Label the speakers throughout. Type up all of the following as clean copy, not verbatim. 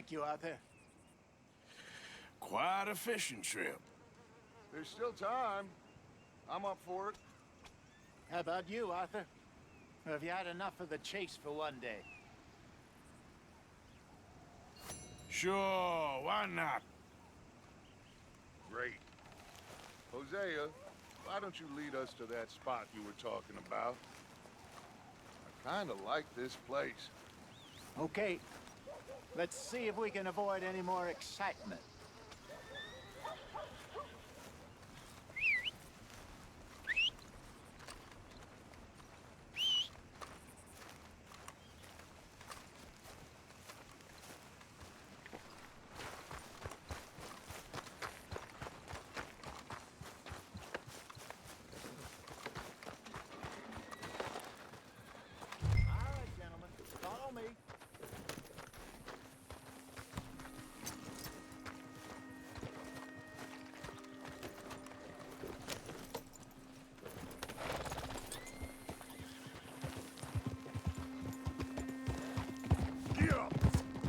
Speaker 1: Thank you, Arthur.
Speaker 2: Quite a fishing trip.
Speaker 3: There's still time. I'm up for it.
Speaker 1: How about you, Arthur? Or have you had enough of the chase for one day?
Speaker 2: Sure, why not?
Speaker 3: Great. Hosea, why don't you lead us to that spot you were talking about? I kinda like this place.
Speaker 1: Okay. Let's see if we can avoid any more excitement.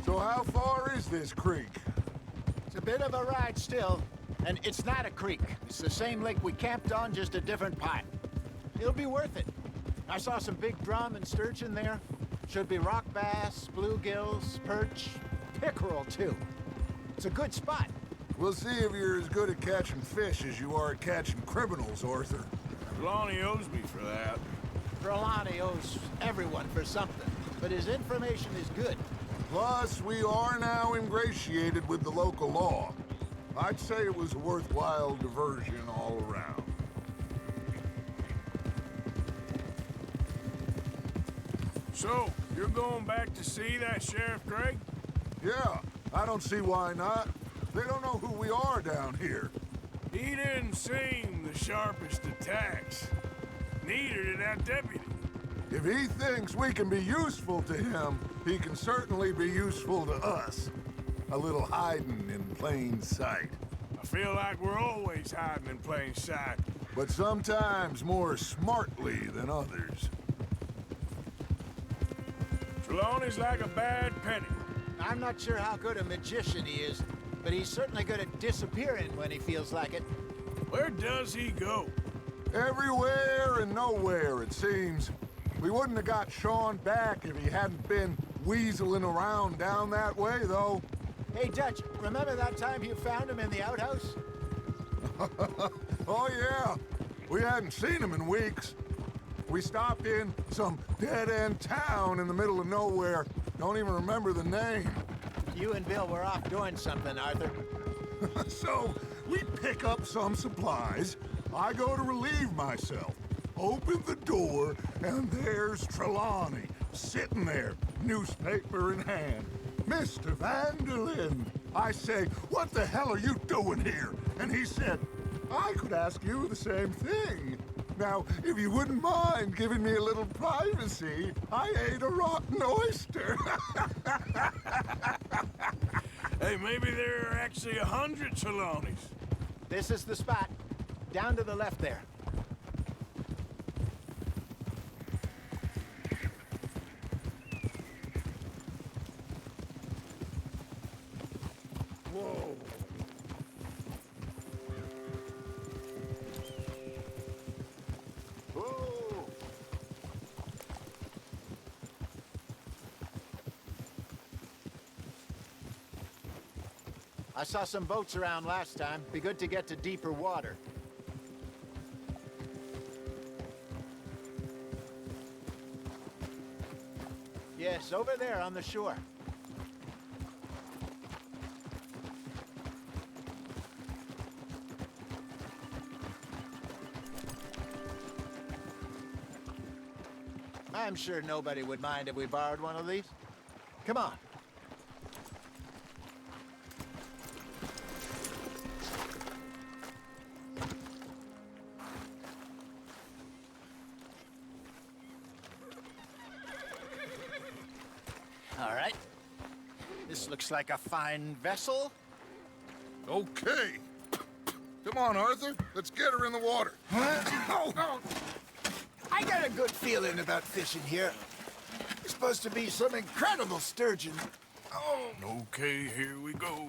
Speaker 3: So how far is this creek?
Speaker 1: It's a bit of a ride still, and it's not a creek. It's the same lake we camped on, just a different part. It'll be worth it. I saw some big drum and sturgeon there. Should be rock bass, bluegills, perch, pickerel too. It's a good spot.
Speaker 3: We'll see if you're as good at catching fish as you are at catching criminals, Arthur.
Speaker 2: Lonnie owes me for that.
Speaker 1: Trelawney owes everyone for something, but his information is good.
Speaker 3: Plus, we are now ingratiated with the local law. I'd say it was a worthwhile diversion all around.
Speaker 2: So, you're going back to see that Sheriff Craig?
Speaker 3: Yeah, I don't see why not. They don't know who we are down here.
Speaker 2: He didn't seem the sharpest attacks. Neither did that deputy.
Speaker 3: If he thinks we can be useful to him, he can certainly be useful to us. A little hiding in plain sight.
Speaker 2: I feel like we're always hiding in plain sight.
Speaker 3: But sometimes more smartly than others.
Speaker 2: Trelawney's like a bad penny.
Speaker 1: I'm not sure how good a magician he is, but he's certainly good at disappearing when he feels like it.
Speaker 2: Where does he go?
Speaker 3: Everywhere and nowhere, it seems. We wouldn't have got Sean back if he hadn't been weaseling around down that way, though.
Speaker 1: Hey, Dutch, remember that time you found him in the outhouse?
Speaker 3: Oh, yeah. We hadn't seen him in weeks. We stopped in some dead-end town in the middle of nowhere. Don't even remember the name.
Speaker 1: You and Bill were off doing something, Arthur.
Speaker 3: So, we pick up some supplies. I go to relieve myself. Open the door, and there's Trelawney, sitting there, newspaper in hand. Mr. Vanderlyn. I say, what the hell are you doing here? And he said, I could ask you the same thing. Now, if you wouldn't mind giving me a little privacy, I ate a rotten oyster.
Speaker 2: Hey, maybe there are actually 100 Trelawneys.
Speaker 1: This is the spot. Down to the left there.
Speaker 3: Whoa. Whoa.
Speaker 1: I saw some boats around last time. Be good to get to deeper water. Yes, over there on the shore. I'm sure nobody would mind if we borrowed one of these. Come on. All right. This looks like a fine vessel.
Speaker 3: Okay. Come on, Arthur. Let's get her in the water.
Speaker 1: Oh, I got a good feeling about fishing here. There's supposed to be some incredible sturgeon.
Speaker 2: Oh, okay, here we go.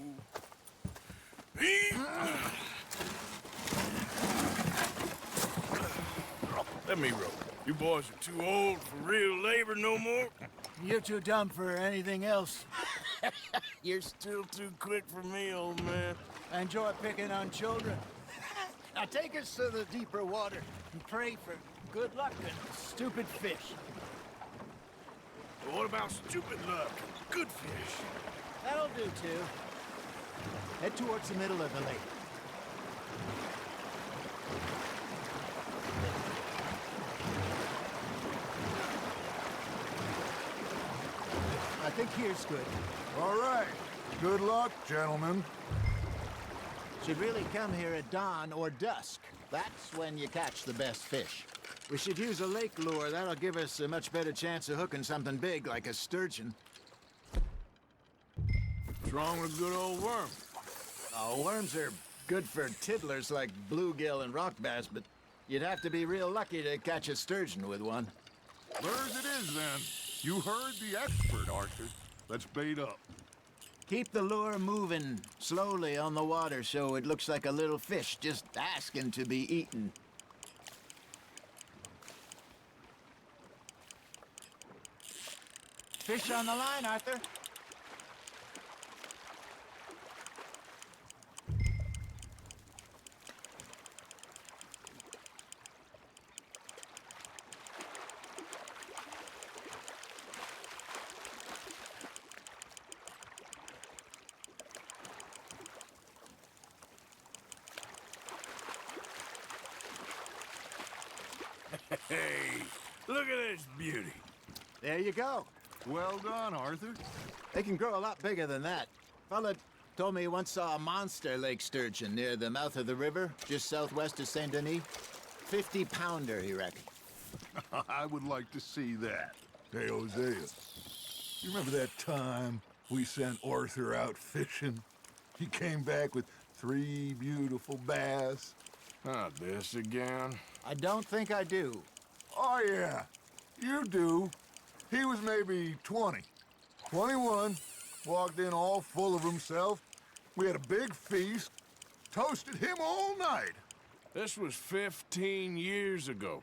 Speaker 2: Let me row. You boys are too old for real labor no more.
Speaker 1: You're too dumb for anything else.
Speaker 2: You're still too quick for me, old man.
Speaker 1: I enjoy picking on children. Now take us to the deeper water and pray for good luck and stupid fish.
Speaker 2: But what about stupid luck and good fish?
Speaker 1: That'll do, too. Head towards the middle of the lake. I think here's good.
Speaker 3: All right. Good luck, gentlemen.
Speaker 1: Should really come here at dawn or dusk. That's when you catch the best fish. We should use a lake lure. That'll give us a much better chance of hooking something big like a sturgeon.
Speaker 2: What's wrong with a good old worm?
Speaker 1: Oh, worms are good for tiddlers like bluegill and rock bass, but you'd have to be real lucky to catch a sturgeon with one.
Speaker 3: Where's it is, then? You heard the expert, Arthur. Let's bait up.
Speaker 1: Keep the lure moving slowly on the water so it looks like a little fish just asking to be eaten. Fish on the line, Arthur.
Speaker 2: Hey, look at this beauty.
Speaker 1: There you go.
Speaker 3: Well done, Arthur.
Speaker 1: They can grow a lot bigger than that. Fella told me he once saw a monster lake sturgeon near the mouth of the river, just southwest of Saint Denis. 50-pounder, he reckoned.
Speaker 3: I would like to see that. Hey, Hosea. You remember that time we sent Arthur out fishing? He came back with 3 beautiful bass.
Speaker 2: Not this again.
Speaker 1: I don't think I do.
Speaker 3: Oh, yeah. You do. He was maybe 20. 21. Walked in all full of himself. We had a big feast. Toasted him all night.
Speaker 2: This was 15 years ago.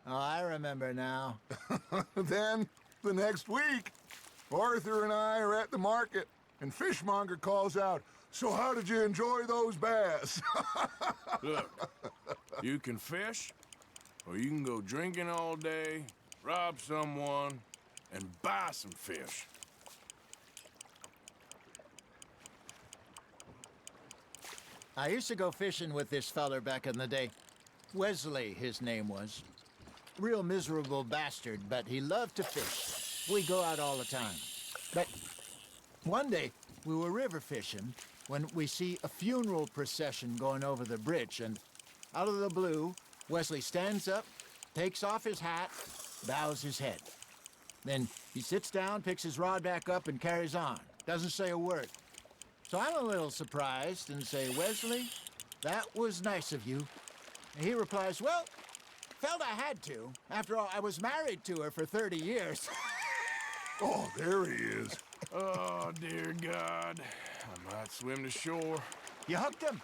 Speaker 1: Oh, I remember now.
Speaker 3: Then, the next week, Arthur and I are at the market, and Fishmonger calls out, "So how did you enjoy those bass?"
Speaker 2: Look, you can fish, or you can go drinking all day, rob someone, and buy some fish.
Speaker 1: I used to go fishing with this feller back in the day. Wesley, his name was. Real miserable bastard, but he loved to fish. We go out all the time. But one day, we were river fishing when we see a funeral procession going over the bridge, and out of the blue, Wesley stands up, takes off his hat, bows his head. Then he sits down, picks his rod back up, and carries on. Doesn't say a word. So I'm a little surprised and say, "Wesley, that was nice of you." And he replies, "Well, felt I had to. After all, I was married to her for 30 years.
Speaker 3: Oh, there he is.
Speaker 2: Oh, dear God. I might swim to shore.
Speaker 1: You hooked him.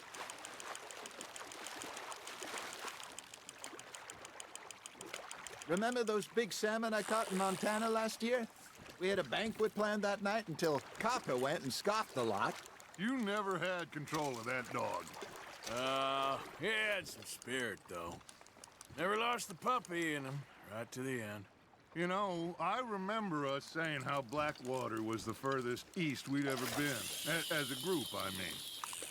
Speaker 1: Remember those big salmon I caught in Montana last year? We had a banquet planned that night until Copper went and scoffed the lot.
Speaker 3: You never had control of that dog.
Speaker 2: He had some spirit, though. Never lost the puppy in him, right to the end.
Speaker 3: You know, I remember us saying how Blackwater was the furthest east we'd ever been. As a group, I mean.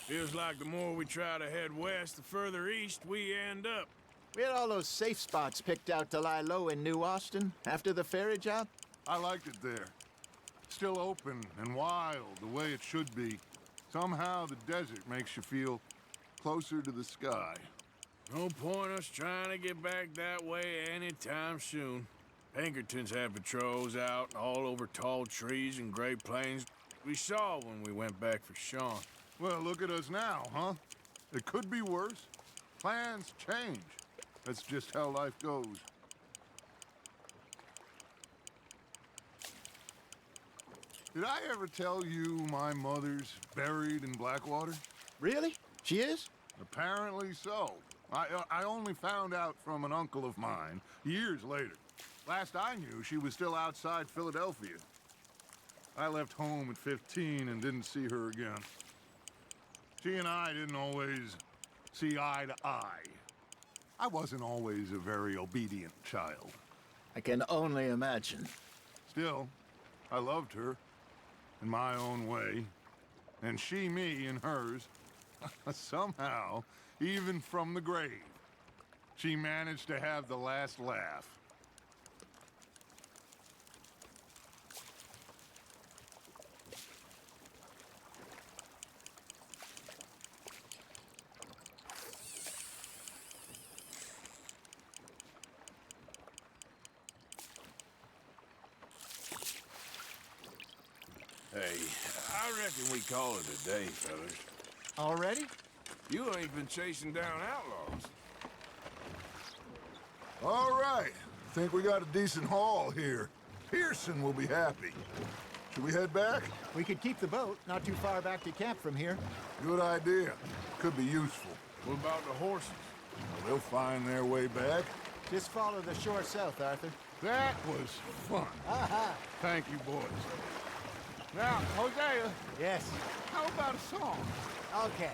Speaker 2: Feels like the more we try to head west, the further east we end up.
Speaker 1: We had all those safe spots picked out to lie low in New Austin after the ferry job.
Speaker 3: I liked it there. Still open and wild, the way it should be. Somehow the desert makes you feel closer to the sky.
Speaker 2: No point us trying to get back that way anytime soon. Pinkertons had patrols out all over tall trees and Great Plains. We saw when we went back for Sean.
Speaker 3: Well, look at us now, huh? It could be worse. Plans change. That's just how life goes. Did I ever tell you my mother's buried in Blackwater?
Speaker 1: Really? She is?
Speaker 3: Apparently so. I only found out from an uncle of mine years later. Last I knew, she was still outside Philadelphia. I left home at 15 and didn't see her again. She and I didn't always see eye to eye. I wasn't always a very obedient child.
Speaker 1: I can only imagine.
Speaker 3: Still, I loved her in my own way, and she me in hers. Somehow, even from the grave, she managed to have the last laugh.
Speaker 2: Hey, I reckon we call it a day, fellas.
Speaker 1: Already?
Speaker 2: You ain't been chasing down outlaws.
Speaker 3: All right. Think we got a decent haul here. Pearson will be happy. Should we head back?
Speaker 1: We could keep the boat, not too far back to camp from here.
Speaker 3: Good idea. Could be useful.
Speaker 2: What about the horses?
Speaker 3: Well, they'll find their way back.
Speaker 1: Just follow the shore south, Arthur.
Speaker 3: That was fun.
Speaker 1: Aha!
Speaker 3: Thank you, boys. Now, Hosea,
Speaker 1: Yes.
Speaker 3: how about a song?
Speaker 1: Okay.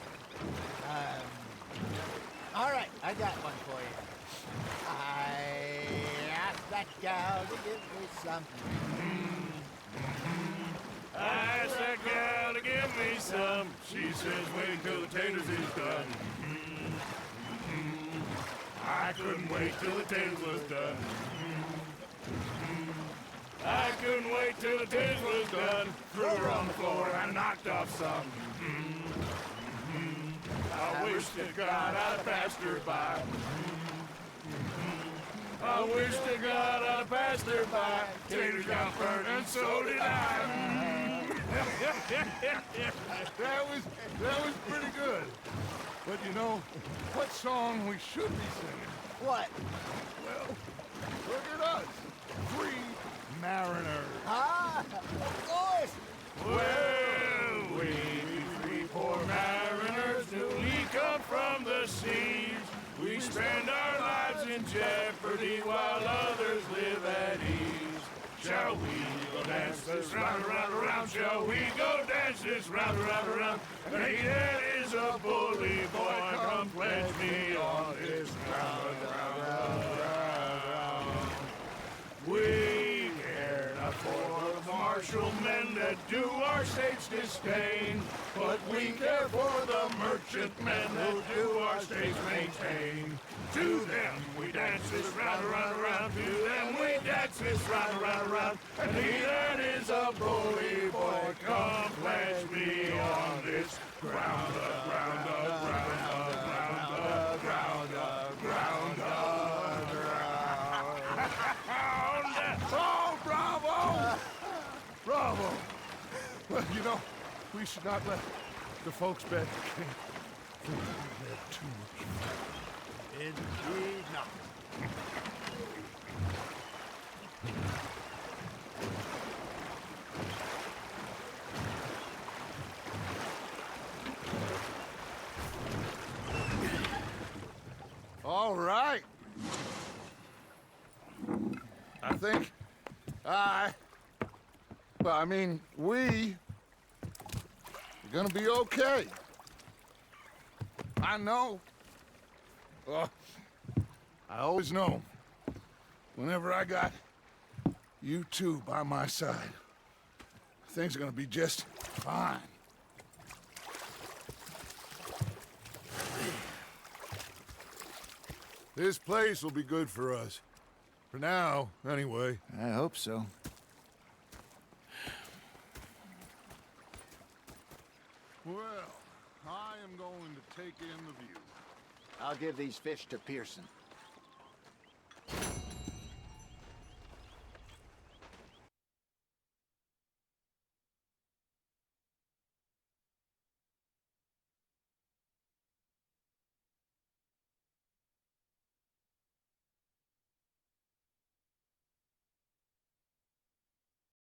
Speaker 1: All right, I got one for you. I asked that gal to give me something.
Speaker 2: I asked that gal to give me some. She says wait till the taters is done. I couldn't wait till the taters was done. I couldn't wait till the taters was done. Threw her on the floor and knocked off some. I wish to God I'd passed her by. I wish to God I'd passed her by. Taters got burnt and so did I.
Speaker 3: That was pretty good. But you know, what song we should be singing?
Speaker 1: What?
Speaker 3: Well, look at us. Three mariners.
Speaker 1: Ah, of course.
Speaker 2: Well, we three poor mariners newly come from the seas. We spend our lives in jeopardy while others live at ease. Shall we go dance this round, around, around? Shall we go dance this round, around, around? And he that is a bully boy, come pledge me on this ground, ground. We care not for the martial men that do our state's disdain, but we care for the merchant men who do our state's maintain. To them we dance this round, around, around. To them we dance this round, around, around. And he that is a bully boy, come pledge me on this ground, ground, ground, ground, ground, ground, ground. Oh, bravo! Bravo! Well, you know, we should not let the folks back at camp think we had too much fun.
Speaker 1: Indeed not.
Speaker 3: All right. I think we are gonna be okay. I know. I always know. Whenever I got you two by my side, things are gonna be just fine. This place will be good for us. For now, anyway.
Speaker 1: I hope so.
Speaker 3: Well, I am going to take in the view.
Speaker 1: I'll give these fish to Pearson.